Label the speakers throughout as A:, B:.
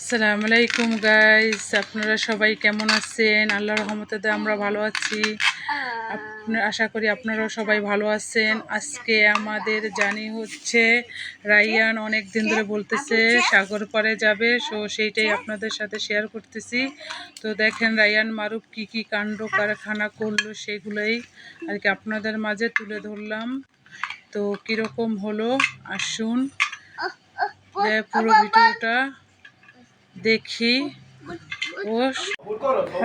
A: আসসালামু আলাইকুম গাইস, আপনারা সবাই কেমন আছেন? আল্লাহর রহমতে আমরা ভালো আছি। আশা করি আপনারাও সবাই ভালো আছেন। আজকে আমাদের জানি হচ্ছে রাইয়ান অনেক দিন ধরে বলতেছে সাগর পাড়ে যাবে, সেইটাই আপনাদের সাথে শেয়ার করতেছি। তো দেখেন রাইয়ান মারুফ কি কি কাণ্ড কারখানা করলো সেগুলোই আর কি আপনাদের মাঝে তুলে ধরলাম। তো কীরকম হলো আসুন পুরো ভিডিওটা দেখি। ও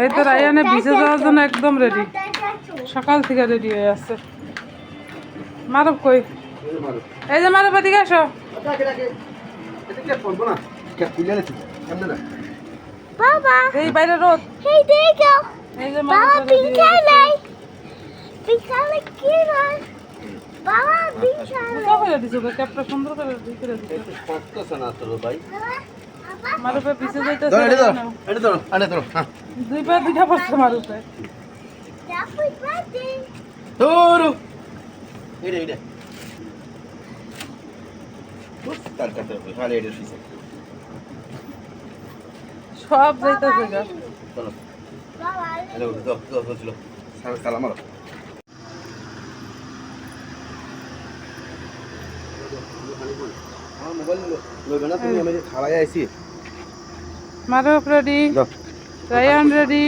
A: এই তো রায়ানে ভিজে যাওয়ার জন্য একদম রেডি, সকাল থেকে রেডি হয়ে আছে। মারুফ কই? এই যে মারুফ, এদিকে আসো। এই বাইরে রোদ। এই যে সুন্দর করে মারুফে পিছে যাইতেছে। দুই পা দুইটা পড়ছে মারুফে। সব যাইতেছে গা। মারুফ রেডি, রায়ান রেডি।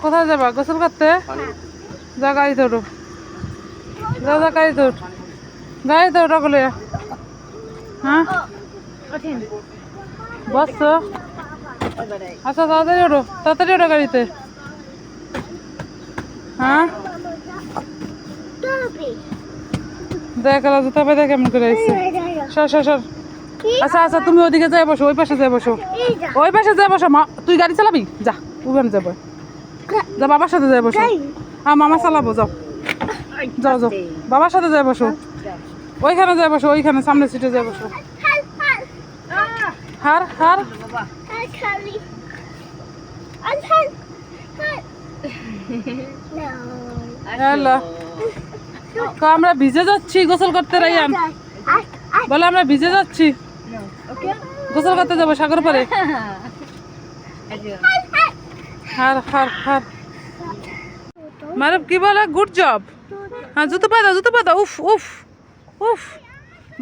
A: কোথায় যাবা? গোসল করতে? যা গাড়ি তোড়ো, যা যা গাড়ি তোর, গাড়ি তোড়া বলে। হ্যাঁ বসছো? আচ্ছা তাড়াতাড়ি ওঠো, তাড়াতাড়ি ওঠো গাড়িতে। হ্যাঁ দেখ জুতা পাই দেখ কেমন করে আসছে। সর সর সর। আচ্ছা আচ্ছা তুমি ওদিকে যাই বসো, ওই পাশে যাই বসো, ওই পাশে যাই বসো। তুই গাড়ি চালাবি? যা ওখানে যাবো, যা বাবার সাথে যাই বসো। হ্যাঁ মামা চালাবো, যাও যাও যাও, বাবার সাথে যাই বসো। ওইখানে যাই বসো, ওইখানে সামনে সিটে যাই বসো। হার হার আমরা ভিজে যাচ্ছি গোসল করতে। রাইয়ান বলে আমরা ভিজে যাচ্ছি, গোসল করতে যাবো সাগর পাড়ে। হার হার হার। মারুফ কি বলে? Good job. হ্যাঁ জুতো পা দাও, জুতো পা দাও। উফ উফ উফ,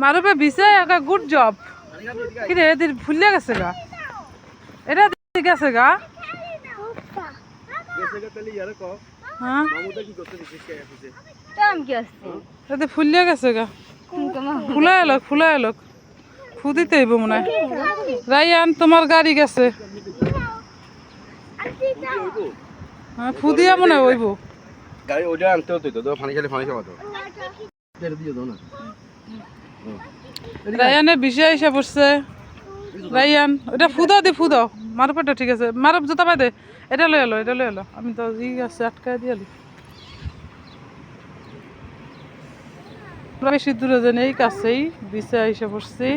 A: মারুফে ভিজে একা গুড জব। কি রে এদের ফুলিয়ে গেছে গা, এটা গেছে গা। হ্যাঁ ফুলিয়ে গেছে গা, ফুলা এলোক ফুলা এলোক, ফু দিতে হইব মনে হয়। রাইয়ান তোমার গাড়ি গেছে। হ্যাঁ ফু দিয়া মনে হইব। রায়ানের বিষয় এসে পড়ছে। রাইয়ান ওটা ফু দাও, দি ফু দাও। মারুফটা ঠিক আছে, মারুফ জুতা পাই দে। এটা লই এলো, এটা লই এলো। আমি তো ই আছে আটকায় দিয়ে এলো। বেশি দূরে যে নেই, কাছেই বিছে এসে পড়ছি।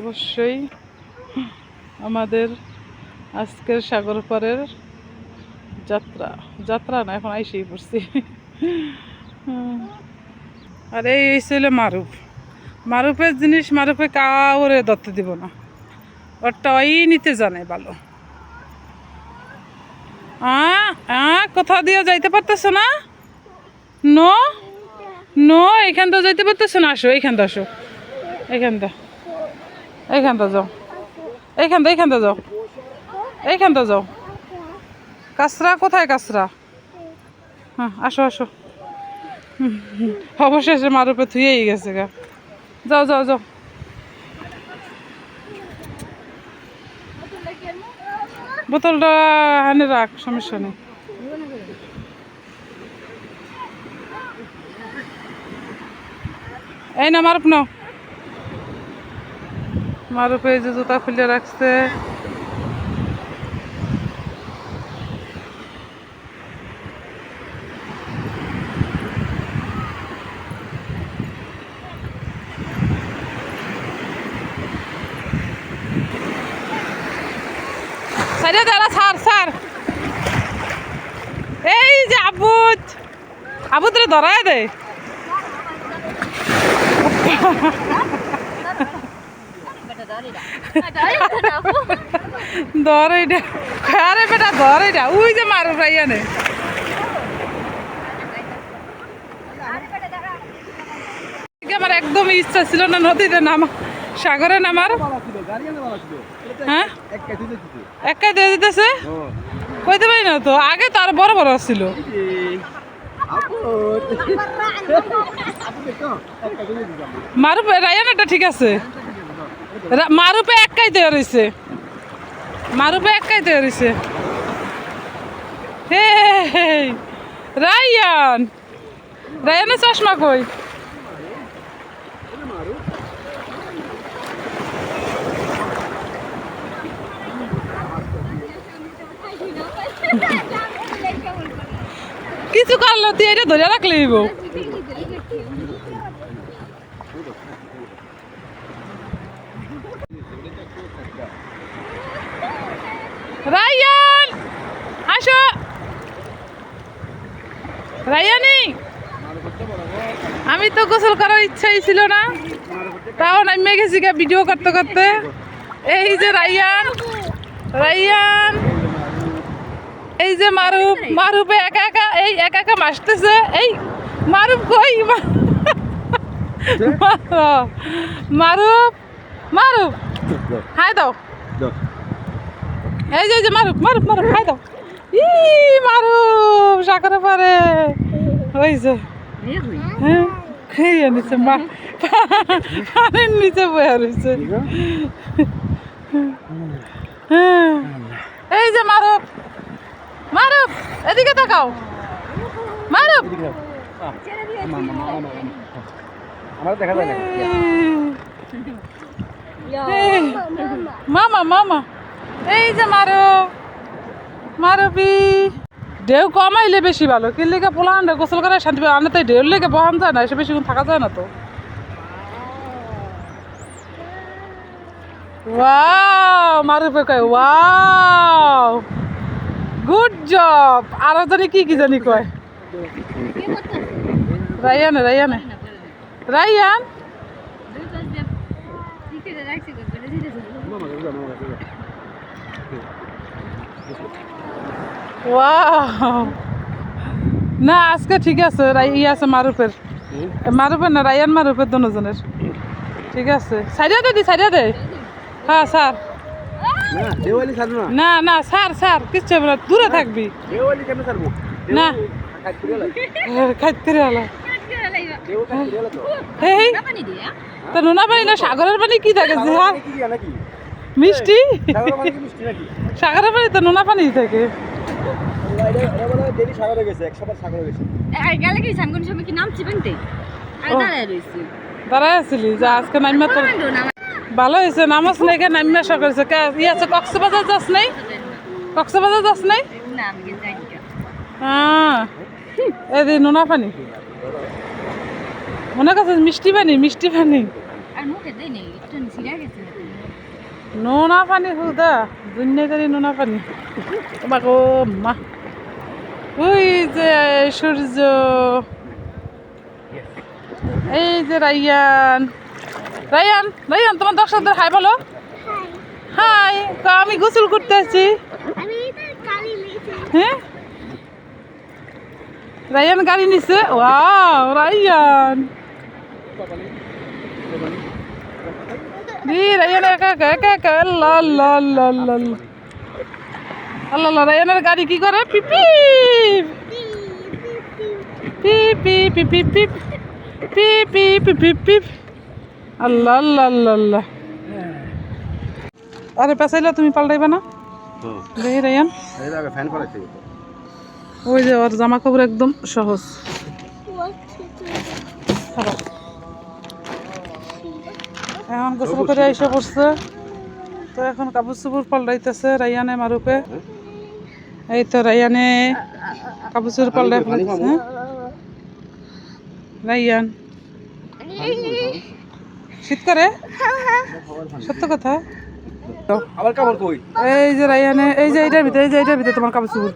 A: অবশ্যই আমাদের আজকের সাগর পাড়ের যাত্রা, যাত্রা না এখন আইসেই পড়ছি। আর এই ছিল মারুফ। মারুফের জিনিস মারুফে কাউরে দত্ত দিব না, ওরটা ওই নিতে জানে ভালো। কোথাও দিয়ে যাইতে পারতেছ না? নো নো, এইখানটা যাইতে পারতেছ না। আসো এইখানটা, আসো এইখানটা, এইখানটা যাও, এইখানটা এইখানটা যাও, এইখানটা যাও। কাঁচরা কোথায়? কাঁচরা? হ্যাঁ আসো আসো। অবশেষে মারুফে থুয়েই গেছে গা। যাও যাও যাও। বোতলটা হানে রাখ, সমস্যা নেই। এই না মারুফ নাও। মারুফ এই যে জুতা খুলে রাখছে। সাইডে দাঁড়া, ছাড় ছাড়। এই যে আবুদ, আবুদ রে ধরায় দে। ধর এইটা আরে বেটা ধর এইটা ওই যে মারু রাইয়ানে আমার একদমই ইচ্ছা ছিল না নদীতে নামা সাগরে নামার হ্যাঁ একাই দিয়ে দিতেছে কইতে পারি না তো আগে তো আর বড় বড় ছিল মারুপে রায়ানাটা ঠিক আছে মারুপে একাই দেওয়া রয়েছে মারুপে একাই দেওয়া রয়েছে হে রায়ান রায়ানের চশমা কই কিছু করলো তুই এটা ধরে রাখলে রায়ান আসো রায়ানি আমি তো গোসল করার ইচ্ছাই ছিল না তাও নামে গেছি ভিডিও করতে করতে এই যে রায়ান রায়ান এই যে মারুপ মারুপে একা একা এই একা একা মাসতেছে এই মারুপ কই মারুপ মারুপ হাই দাও এই যে মারুপ মারুপ মারুপ হাই দাও ই মারুপ সাগরে পারে হয়েছে হ্যাঁ খেয়ে নিচ্ছে পানির নিচে বয়ে রয়েছে হ্যাঁ এই যে মারুপ মারুপ এদিকে তাকাও মারুপ মামা মামা এই যে মারুপ মারুপি ঢেউ কমাইলে বেশি ভালো কি লেগে পোলান গোসল করে শান্তি পাবে আনতে ঢেউর লেগে বহান যায় না এসে বেশিক্ষণ থাকা যায় না তো ওয়াও মারুপে কয় ওয়াও গুড জব আরো জানি কি জানি কয় রায়ানে রায়ানে রায়ান ওয়াও না আজকে ঠিক আছে ই আছে মারুপের মারুপের না রায়ান মারুপের দুজনের ঠিক আছে সাইডে দি সাইডে দে হ্যাঁ স্যার না না স্যার স্যার কিচ্ছু হবে না দূরে থাকবি না খাইতে হলো তা নোনা পানি না সাগরের পানি কি থাকে মিষ্টি সাগরের পানি তো নোনা পানি থাকে দাঁড়ায় আসছিলি যে আজকে নাইমা তোর ভালো হয়েছে নামাজ নেই কে নাইমা সব করেছে ই আছে কক্সবাজার যাস নাই কক্সবাজার যাস নাই হ্যাঁ এই নোনা পানি মনে করছে মিষ্টি পানি মিষ্টি পানি নোনা পানি হুদা দুনিয়াদারি নোনা পানি বাকো মা ওই যে সূর্য এই যে রায়ান রায়ান রায়ান তোমার দর্শকদের হাই বলো হাই আমি গোসল করতে আসছি হ্যাঁ রায়ান গাড়ি নিছে ওয়াও রায়ান রায়ান একা একা একা একা আল্লাহ আল্লাহ আল্লাহ আল্লাহ আল্লাহ রায়ানের গাড়ি কি করে পিপি পিপি পিপি পিপ পিপি পিপি পিপ আল্লাহ আল্লাহ আল্লাহ আল্লাহ আরে পেছাইলে তুমি পাল্টাইবা না দেখি রায়ান ওই যে ওর জামা কাপড় একদম সহজ এখন গোসল করে এসে পড়ছে তো এখন কাপড় চোপড় পাল্টাইতেছে রায়ানে মারুপে এই তো রায়ানে কাপড় চোপড় পাল্টাই ফেলেছে রায়ান শীত করে সত্য কথা
B: আবার কাপড় কই
A: এই যে রায়ানে এই যে এইটার ভিতরে তোমার কাপড় চোপড়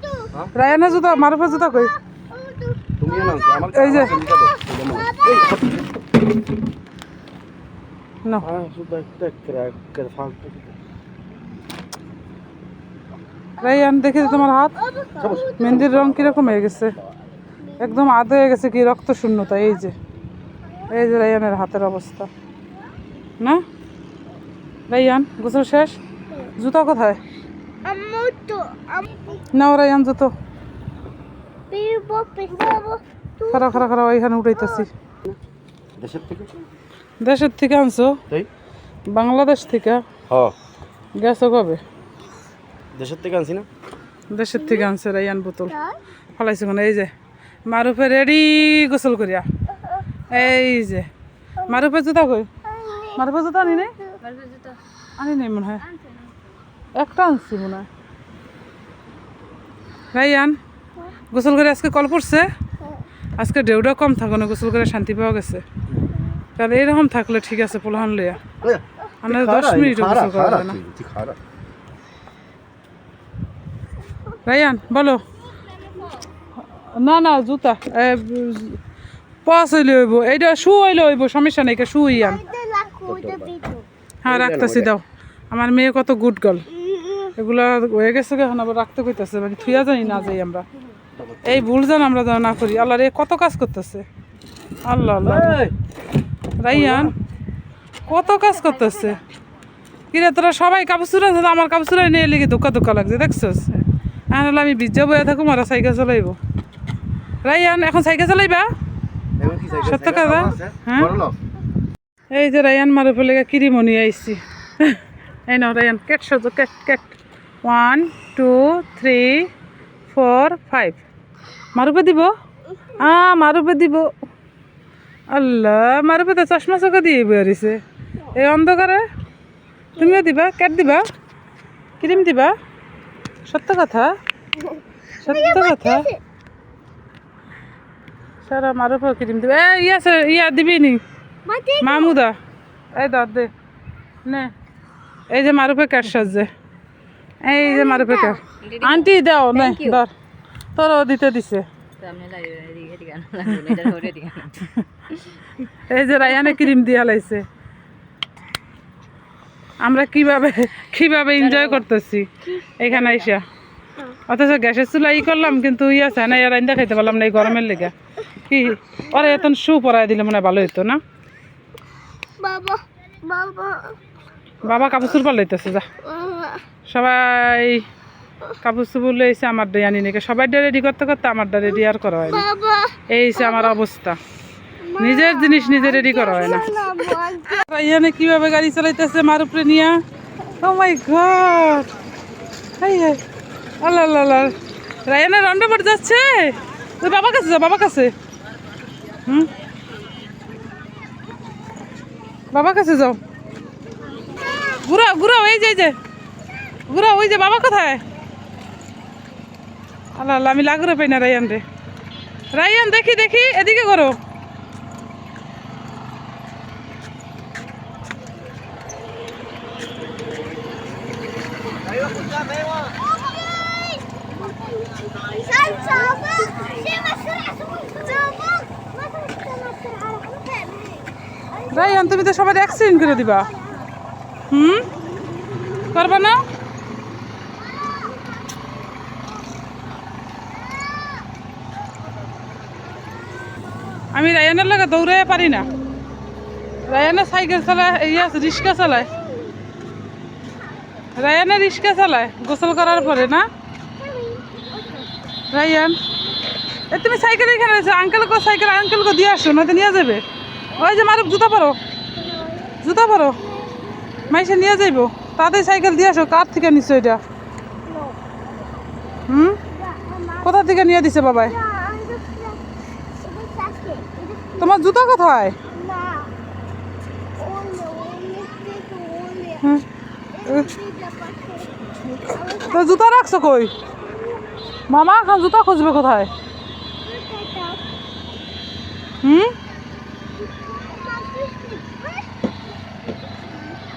A: রায়ানে জুতা মারুপের জুতা কই
B: তুমি না আমার
A: এই যে না রাইয়ান দেখি তো তোমার হাত মেহেন্দির রং কিরকম হয়ে গেছে, একদম আধ হয়ে গেছে কি রক্ত শূন্যতা। এই যে রাইয়ানের হাতের অবস্থা না। রাইয়ান গোসল শেষ, জুতা কোথায়? নাও রাইয়ান জুতো খারাপ খারাপ খারাপ এখানে উঠাইতেছি। দেশের থেকে আনছো? বাংলাদেশ থেকে গেছো কবে?
B: দেশের থেকে আনছি না,
A: দেশের থেকে আনছে রাইয়ান বোতল ফলাইছে কোন। এই যে মারুফে রেডি গোসল করিয়া। এই যে মারুফে জুতা কই? মারুফে জুতা আনি নাই? আনি নাই মনে হয়, একটা আনছি মনে হয়। রাইয়ান গোসল করে আজকে কল পড়ছে, আজকে ঢেউটা কম থাকো না, গোসল করে শান্তি পাওয়া গেছে। কারণ এইরকম থাকলে ঠিক আছে পোলাহান লইয়া আমরা 10 মিনিট গোসল করা যায় না। রাইয়ান বলো। না না জুতা পস হইলে হইব, এইটা শু হইলে হইব, সমস্যা নেই। শু ইয়ান হ্যাঁ রাখতেছি, দাও। আমার মেয়ে কত গুড গার্ল, এগুলা হয়ে গেছে এখন আবার রাখতে কইতাছে, মানে থুয়া জানি না যাই আমরা। এই ভুল যেন আমরা যেন না করি। আল্লাহ রে কত কাজ করতেছে, আল্লাহ আল্লাহ। রাইয়ান কত কাজ করতেছে। কিরে তোরা সবাই কাপড় চুরা, আমার কাপড় চুরাই নিয়ে লিখে ধোকা ধোকা লাগছে দেখছস। এখন আমি ভিজা বইয়া থাকুম আর সাইকেল চালাইব। রাইয়ান এখন সাইকেল চালাইবা? সত্য কথা। হ্যাঁ এই যে রাইয়ান মারু ফেলে ক্রিমও নিয়ে আইসি। এই নাও রাইয়ান কেট সাজো, কেট কেট। 1 2 3 4 5 মারুপে দিব। মারুপে দিব। আল্লাহ মারুপে তো চশমা চোখা দিয়ে বেরিয়েছে এই অন্ধকারে। তুমিও দিবা, কেট দিবা, ক্রিম দিবা? সত্য কথা, সত্য কথা। সারা মারুপে ক্রিম দিবা। ইয়া দিবি নি মাহমুদা? এই ধর দে নে। এই যে মারুপে ক্যাট সাজছে, এই যে মারুপে ক্যাট। আন্টি দাও নে ধর, তোরও দিতে দিছে। এই যে রায়ানে ক্রিম দিয়া লাইছে। আমরা কিভাবে এনজয় করতেছি এখানে আইসা, অথচ গ্যাসের চুলা করলাম কিন্তু আছে না এর রান্না খাইতে পারলাম না এই গরমের লেগে। কি ওরা এত শু পরাই দিলে মনে হয় ভালো হইতো না? বাবা কাপড় চুর পাল্লাইতেছে যা। সবাই কাপড় চুপুর লইছে, আমার ডে আনি নাকি সবাই ডে রেডি করতে করতে আমার ডে রেডি আর করা হয় না। এই আমার অবস্থা, নিজের জিনিস নিজে রেডি করা হয় না। রাইয়ানে কিভাবে গাড়ি চালাইতেছে মার উপরে নিয়া। ও মাই গড, আল্লাহ আল্লাহ। রায়ানের রান্না পড়ে যাচ্ছে। তুই বাবার কাছে যা, বাবার কাছে। বাবার কাছে যাও, ঘুরাও ঘুরাও। এই যে ঘুরাও, ওই যে বাবা কোথায়? আল্লাহ আল্লাহ, আমি লাগুরে পাই না রায়ান রে। রায়ান দেখি দেখি, এদিকে করো। রায়ান তুমি তো সবাই অ্যাক্সিডেন্ট করে দিবা। করবা না? আমি রায়ানের লাগে দৌড়ে পারি না। রায়ানের সাইকেল চালায়, রিক্সা চালায়। রায়ানের রিক্সা চালায় গোসল করার পরে না। রায়ান তুমি সাইকেল এখানে রয়েছে, আঙ্কেলকে সাইকেল আঙ্কেলকে দিয়ে আসো, নয়তো নিয়ে যাবে। ওই যে মারুফ জুতা পরো, জুতা পরো, মাইসে নিয়ে যাইব। তাড়াতাড়ি সাইকেল দিয়ে আসো। কার থেকে নিচ্ছ এটা? কোথা থেকে নিয়ে দিছে বাবাই? তোমার জুতা কোথায়? তো জুতা রাখছো কই? মামা এখন জুতা খুঁজবে কোথায়?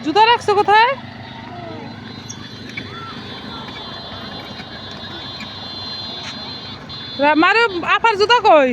A: জুতা রাখছো কোথায়? মারু আপার জুতা কই?